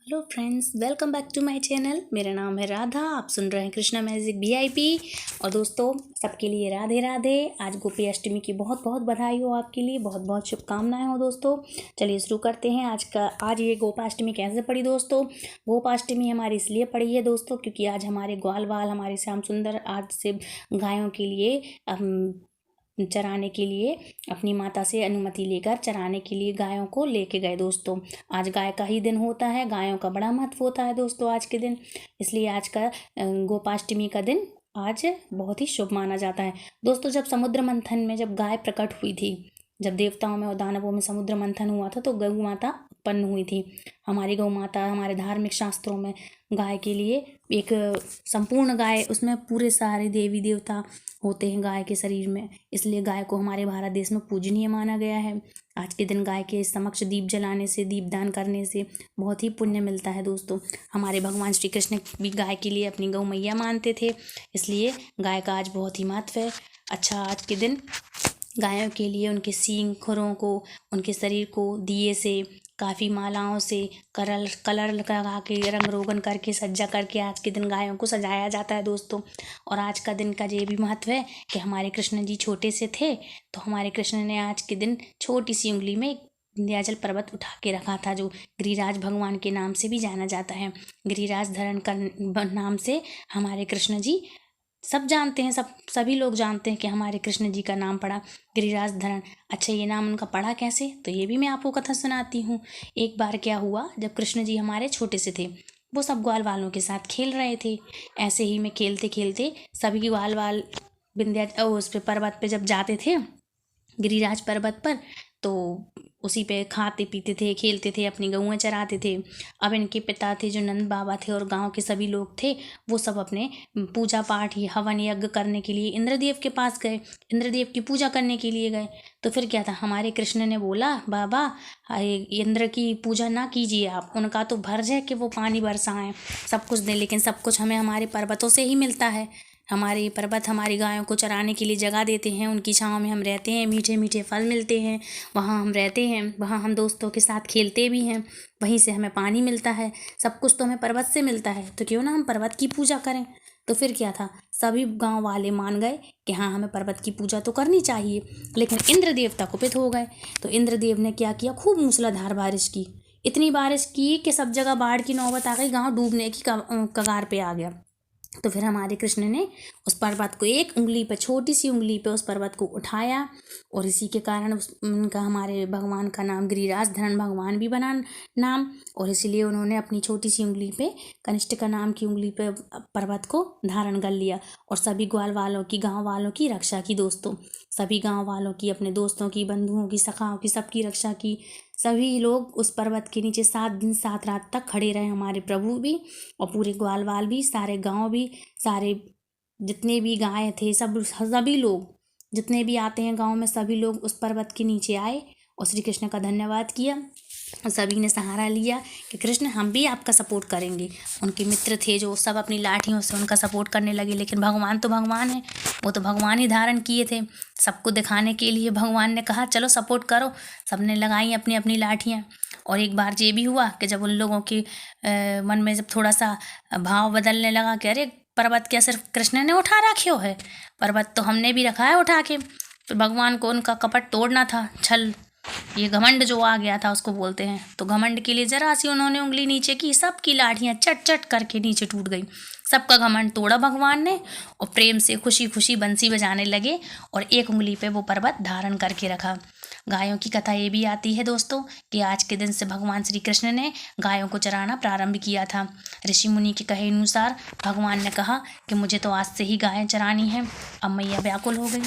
Hello friends, welcome back to my channel. मेरा नाम है राधा। आप सुन रहे हैं कृष्णा मैजिक VIP। और दोस्तों, सबके लिए राधे राधे। आज गोपी अष्टमी की बहुत बहुत बधाई हो, आपके लिए बहुत बहुत शुभकामनाएं हो दोस्तों। चलिए शुरू करते हैं। आज ये गोपाष्टमी कैसे पड़ी दोस्तों? गोपाष्टमी हमारी इसलिए पड़ी है दोस्तों क्योंकि आज हमारे ग्वाल वाल, हमारे श्याम सुंदर आज से गायों के लिए चराने के लिए अपनी माता से अनुमति लेकर चराने के लिए गायों को लेके गए दोस्तों। आज गाय का ही दिन होता है, गायों का बड़ा महत्व होता है दोस्तों आज के दिन। इसलिए आज का गोपाष्टमी का दिन आज बहुत ही शुभ माना जाता है दोस्तों। जब समुद्र मंथन में जब गाय प्रकट हुई थी, जब देवताओं में और दानवों में समुद्र मंथन हुआ था, तो गौ माता उत्पन्न हुई थी। हमारी गौ माता हमारे धार्मिक शास्त्रों में गाय के लिए एक संपूर्ण गाय, उसमें पूरे सारे देवी देवता होते हैं गाय के शरीर में, इसलिए गाय को हमारे भारत देश में पूजनीय माना गया है। आज के दिन गाय के समक्ष दीप जलाने से, दीपदान करने से बहुत ही पुण्य मिलता है दोस्तों। हमारे भगवान श्री कृष्ण भी गाय के लिए अपनी गौ मैया मानते थे, इसलिए गाय का आज बहुत ही महत्व है। अच्छा, आज के दिन गायों के लिए उनके सींग खुरों को, उनके शरीर को दिए से, काफ़ी मालाओं से, कलर लगा के, रंग रोगन करके, सज्जा करके आज के दिन गायों को सजाया जाता है दोस्तों। और आज का दिन का ये भी महत्व है कि हमारे कृष्ण जी छोटे से थे, तो हमारे कृष्ण ने आज के दिन छोटी सी उंगली में विंध्याचल पर्वत उठा के रखा था, जो गिरिराज भगवान के नाम से भी जाना जाता है। गिरिराज धरण का नाम से हमारे कृष्ण जी सब जानते हैं, सभी लोग जानते हैं कि हमारे कृष्ण जी का नाम पड़ा गिरिराज धरण। अच्छा, ये नाम उनका पड़ा कैसे, तो ये भी मैं आपको कथा सुनाती हूँ। एक बार क्या हुआ, जब कृष्ण जी हमारे छोटे से थे, वो सब ग्वाल वालों के साथ खेल रहे थे। ऐसे ही में खेलते खेलते सभी ग्वाल वाल उस पे पर्वत पे जब जाते थे, गिरिराज पर्वत पर, तो उसी पे खाते पीते थे, खेलते थे, अपनी गौएं चराते थे। अब इनके पिता थे जो नंद बाबा थे, और गांव के सभी लोग थे, वो सब अपने पूजा पाठ, हवन यज्ञ करने के लिए इंद्रदेव के पास गए, इंद्रदेव की पूजा करने के लिए गए। तो फिर क्या था, हमारे कृष्ण ने बोला, बाबा इंद्र की पूजा ना कीजिए आप, उनका तो फर्ज है कि वो पानी बरसाएं, सब कुछ दें, लेकिन सब कुछ हमें हमारे पर्वतों से ही मिलता है। हमारे पर्वत हमारी गायों को चराने के लिए जगह देते हैं, उनकी छाँव में हम रहते हैं, मीठे मीठे फल मिलते हैं, वहाँ हम रहते हैं, वहाँ हम दोस्तों के साथ खेलते भी हैं, वहीं से हमें पानी मिलता है, सब कुछ तो हमें पर्वत से मिलता है, तो क्यों ना हम पर्वत की पूजा करें। तो फिर क्या था, सभी गांव वाले मान गए कि हाँ, हमें पर्वत की पूजा तो करनी चाहिए। लेकिन इंद्र देवता कुपित हो गए, तो इंद्रदेव ने क्या किया, खूब मूसलाधार बारिश की। इतनी बारिश की कि सब जगह बाढ़ की नौबत आ गई, गाँव डूबने की कगार पे आ गया। तो फिर हमारे कृष्ण ने उस पर्वत को एक उंगली पे, छोटी सी उंगली पे उस पर्वत को उठाया, और इसी के कारण उनका, हमारे भगवान का नाम गिरिराज धरण भगवान भी बना नाम। और इसीलिए उन्होंने अपनी छोटी सी उंगली पे, कनिष्ठ का नाम की उंगली पे पर्वत को धारण कर लिया, और सभी ग्वाल वालों की, गाँव वालों की रक्षा की दोस्तों। सभी गाँव वालों की, अपने दोस्तों की, बंधुओं की, सखाओं की, सबकी रक्षा की। सभी लोग उस पर्वत के नीचे 7 दिन 7 रात तक खड़े रहे, हमारे प्रभु भी और पूरे ग्वाल वाल भी, सारे गांव भी, सारे जितने भी गाय थे, सभी लोग जितने भी आते हैं गांव में, सभी लोग उस पर्वत के नीचे आए और श्री कृष्ण का धन्यवाद किया। और सभी ने सहारा लिया कि कृष्ण, हम भी आपका सपोर्ट करेंगे। उनके मित्र थे जो सब अपनी लाठियों से उनका सपोर्ट करने लगे, लेकिन भगवान तो भगवान है, वो तो भगवान ही धारण किए थे। सबको दिखाने के लिए भगवान ने कहा, चलो सपोर्ट करो। सबने लगाई अपनी अपनी लाठियाँ। और एक बार ये भी हुआ कि जब उन लोगों के मन में जब थोड़ा सा भाव बदलने लगा कि अरे, पर्वत क्या सिर्फ कृष्ण ने उठा रखियो है, पर्वत तो हमने भी रखा है उठा के। तो भगवान को उनका कपट तोड़ना था, छल, ये घमंड जो आ गया था उसको बोलते हैं। तो घमंड के लिए जरा सी उन्होंने उंगली नीचे की, सबकी लाठियाँ चट चट करके नीचे टूट गई। सबका घमंड तोड़ा भगवान ने, और प्रेम से खुशी खुशी बंसी बजाने लगे, और एक उंगली पे वो पर्वत धारण करके रखा। गायों की कथा ये भी आती है दोस्तों कि आज के दिन से भगवान श्री कृष्ण ने गायों को चराना प्रारंभ किया था। ऋषि मुनि के कहे अनुसार भगवान ने कहा कि मुझे तो आज से ही गायें चरानी हैं। अब मैया व्याकुल हो गई।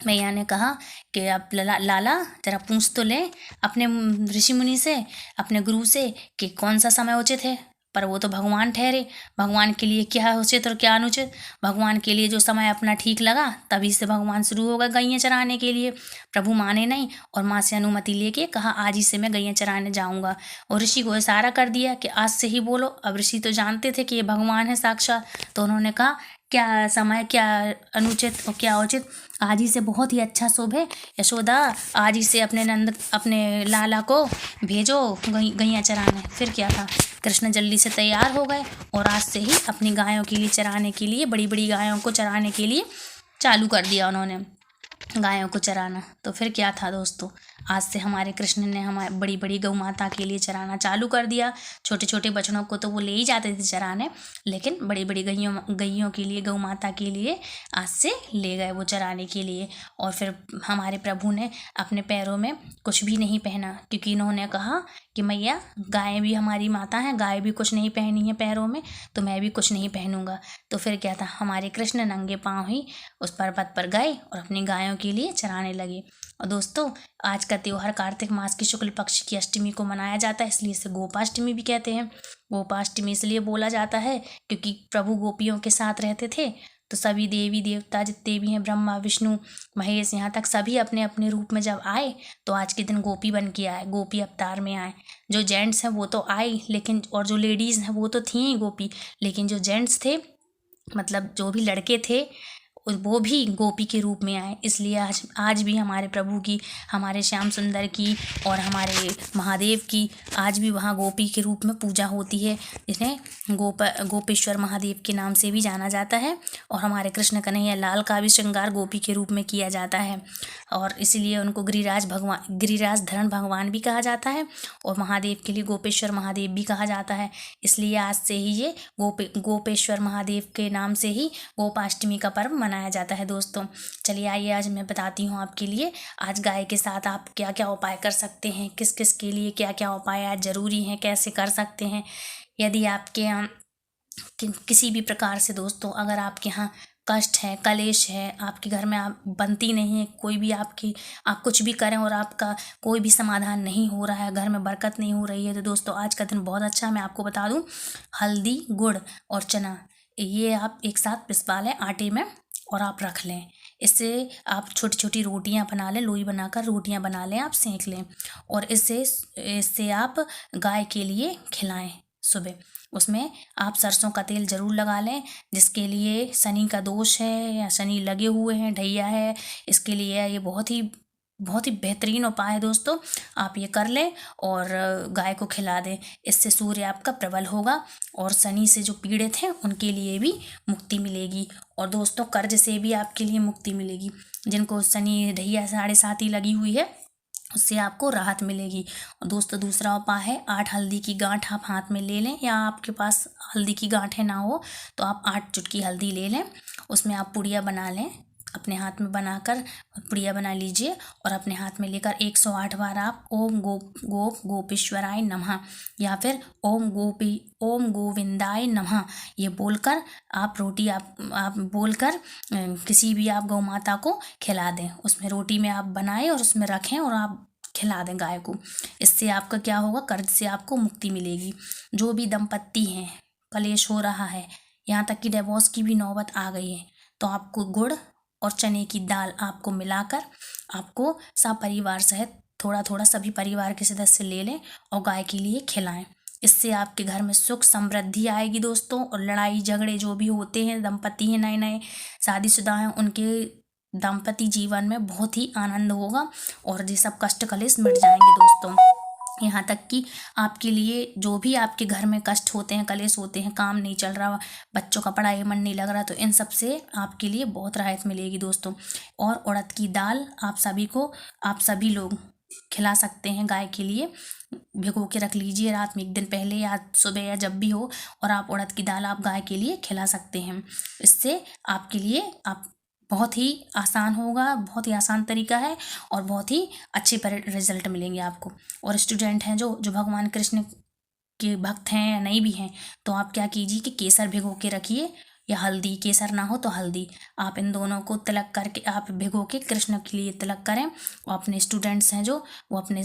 मैया ने कहा कि अब लाला जरा पूछ तो ले अपने ऋषि मुनि से, अपने गुरु से, कि कौन सा समय उचित है। पर वो तो भगवान ठहरे, भगवान के लिए क्या उचित और क्या अनुचित। भगवान के लिए जो समय अपना ठीक लगा, तभी से भगवान शुरू हो गए गैया चराने के लिए। प्रभु माने नहीं, और माँ से अनुमति लेके कहा, आज ही से मैं गैया चराने जाऊँगा। और ऋषि को इशारा कर दिया कि आज से ही बोलो। अब ऋषि तो जानते थे कि ये भगवान है साक्षात, तो उन्होंने कहा, क्या समय, क्या अनुचित और क्या उचित, आज ही से बहुत ही अच्छा शुभ है। यशोदा, आज ही से अपने लाला को भेजो गैया चराने। फिर क्या था, कृष्ण जल्दी से तैयार हो गए और आज से ही अपनी गायों के लिए चराने के लिए, बड़ी बड़ी गायों को चराने के लिए चालू कर दिया उन्होंने गायों को चराना। तो फिर क्या था दोस्तों, आज से हमारे कृष्ण ने हमारे बड़ी बड़ी गौ माता के लिए चराना चालू कर दिया। छोटे छोटे बछड़ों को तो वो ले ही जाते थे चराने, लेकिन बड़ी बड़ी गैयों के लिए, गौ माता के लिए आज से ले गए वो चराने के लिए। और फिर हमारे प्रभु ने अपने पैरों में कुछ भी नहीं पहना, क्योंकि इन्होंने कहा कि मैया गायें भी हमारी माता हैं, गाय भी कुछ नहीं पहनी है पैरों में, तो मैं भी कुछ नहीं पहनूंगा। तो फिर क्या था, हमारे कृष्ण नंगे पाँव ही उस पर्वत पर गए और अपनी गायों के लिए चराने लगे। और दोस्तों, आज का त्योहार कार्तिक मास की शुक्ल पक्ष की अष्टमी को मनाया जाता है, इसलिए इसे गोपाष्टमी भी कहते हैं। गोपाष्टमी इसलिए बोला जाता है क्योंकि प्रभु गोपियों के साथ रहते थे, तो सभी देवी देवता जितने भी हैं, ब्रह्मा विष्णु महेश, यहाँ तक सभी अपने अपने रूप में जब आए तो आज के दिन गोपी बन के आए, गोपी अवतार में आए। जो जेंट्स हैं वो तो आए, लेकिन और जो लेडीज़ हैं वो तो थी ही गोपी, लेकिन जो जेंट्स थे, मतलब जो भी लड़के थे, वो भी गोपी के रूप में आए। इसलिए आज भी हमारे प्रभु की, हमारे श्याम सुंदर की और हमारे महादेव की आज भी वहाँ गोपी के रूप में पूजा होती है, जिन्हें गोपेश्वर महादेव के नाम से भी जाना जाता है। और हमारे कृष्ण कन्हैया लाल का भी श्रृंगार गोपी के रूप में किया जाता है, और इसलिए उनको गिरिराज धरण भगवान भी कहा जाता है, और महादेव के लिए गोपेश्वर महादेव भी कहा जाता है। इसलिए आज से ही ये गोपेश्वर महादेव के नाम से ही गोपाष्टमी का पर्व मनाया जाता है दोस्तों। चलिए आइए आज मैं बताती हूँ आपके लिए, आज गाय के साथ आप क्या क्या उपाय कर सकते हैं, किस किस के लिए क्या क्या उपाय आज ज़रूरी हैं, कैसे कर सकते हैं। यदि आपके यहाँ किसी भी प्रकार से दोस्तों, अगर आपके यहाँ कष्ट है, कलेश है, आपके घर में आप बनती नहीं है, कोई भी आप कुछ भी करें और आपका कोई भी समाधान नहीं हो रहा है, घर में बरकत नहीं हो रही है, तो दोस्तों आज का दिन बहुत अच्छा है। मैं आपको बता दूं, हल्दी, गुड़ और चना ये आप एक साथ पिसवा लें आटे में और आप रख लें। इससे आप छोटी छोटी रोटियां बना लें, लोई बनाकर रोटियां बना लें, आप सेंक लें, और इससे आप गाय के लिए खिलाएं सुबह। उसमें आप सरसों का तेल ज़रूर लगा लें, जिसके लिए शनि का दोष है या शनि लगे हुए हैं, ढैया है, इसके लिए ये बहुत ही बेहतरीन उपाय है दोस्तों। आप ये कर लें और गाय को खिला दें, इससे सूर्य आपका प्रबल होगा और शनि से जो पीड़ित हैं उनके लिए भी मुक्ति मिलेगी। और दोस्तों, कर्ज से भी आपके लिए मुक्ति मिलेगी। जिनको शनि ढैया 7.5 लगी हुई है, उससे आपको राहत मिलेगी। और दोस्तों, दूसरा उपाय है, 8 हल्दी की गांठ आप हाथ में ले लें, या आपके पास हल्दी की गांठें ना हो तो आप 8 चुटकी हल्दी ले लें, उसमें आप पुड़िया बना लें, अपने हाथ में बनाकर पुड़िया बना लीजिए और अपने हाथ में लेकर 108 बार आप ओम गोपेश्वराय नमः या फिर ओम गोविंदाय नमः ये बोलकर आप रोटी आप बोलकर किसी भी आप गौ माता को खिला दें। उसमें रोटी में आप बनाएं और उसमें रखें और आप खिला दें गाय को। इससे आपका क्या होगा, कर्ज से आपको मुक्ति मिलेगी। जो भी दंपत्ति हैं, कलेश हो रहा है, यहाँ तक कि डिवोर्स की भी नौबत आ गई है, तो आपको गुड़ और चने की दाल आपको मिलाकर आपको सब परिवार सहित थोड़ा थोड़ा सभी परिवार के सदस्य ले लें और गाय के लिए खिलाएं। इससे आपके घर में सुख समृद्धि आएगी दोस्तों, और लड़ाई झगड़े जो भी होते हैं, दंपति हैं, नए नए शादीशुदा हैं, उनके दाम्पत्य जीवन में बहुत ही आनंद होगा और ये सब कष्ट कलेश मिट जाएंगे दोस्तों। यहाँ तक कि आपके लिए जो भी आपके घर में कष्ट होते हैं, कलेश होते हैं, काम नहीं चल रहा, बच्चों का पढ़ाई मन नहीं लग रहा, तो इन सब से आपके लिए बहुत राहत मिलेगी दोस्तों। और उड़द की दाल आप सभी लोग खिला सकते हैं गाय के लिए। भिगो के रख लीजिए रात में, एक दिन पहले या सुबह या जब भी हो, और आप उड़द की दाल आप गाय के लिए खिला सकते हैं। इससे आपके लिए बहुत ही आसान होगा, बहुत ही आसान तरीका है और बहुत ही अच्छे रिजल्ट मिलेंगे आपको। और स्टूडेंट हैं जो भगवान कृष्ण के भक्त हैं या नहीं भी हैं, तो आप क्या कीजिए कि केसर भिगो के रखिए, या हल्दी, केसर ना हो तो हल्दी, आप इन दोनों को तिलक करके आप भिगो के कृष्ण के लिए तिलक करें। और अपने स्टूडेंट्स हैं जो, वो अपने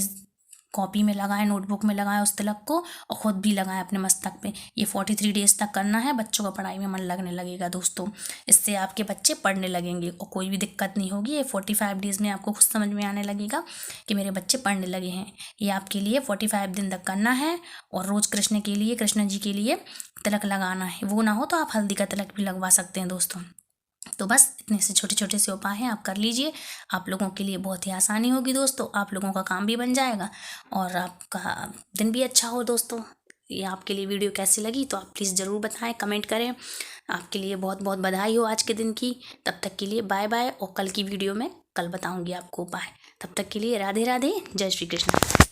कॉपी में लगाएं, नोटबुक में लगाएं उस तिलक को, और ख़ुद भी लगाएं अपने मस्तक पे। ये 43 डेज तक करना है, बच्चों का पढ़ाई में मन लगने लगेगा दोस्तों। इससे आपके बच्चे पढ़ने लगेंगे और कोई भी दिक्कत नहीं होगी। ये 45 डेज में आपको खुद समझ में आने लगेगा कि मेरे बच्चे पढ़ने लगे हैं। ये आपके लिए 45 दिन तक करना है, और रोज़ कृष्ण जी के लिए तिलक लगाना है। वो ना हो तो आप हल्दी का तिलक भी लगवा सकते हैं दोस्तों। तो बस इतने से छोटे छोटे से उपाय हैं, आप कर लीजिए, आप लोगों के लिए बहुत ही आसानी होगी दोस्तों। आप लोगों का काम भी बन जाएगा और आपका दिन भी अच्छा हो दोस्तों। ये आपके लिए वीडियो कैसी लगी तो आप प्लीज़ ज़रूर बताएं, कमेंट करें। आपके लिए बहुत बहुत बधाई हो आज के दिन की। तब तक के लिए बाय बाय, और कल की वीडियो में कल बताऊंगी आपको उपाय। तब तक के लिए राधे राधे, जय श्री कृष्ण।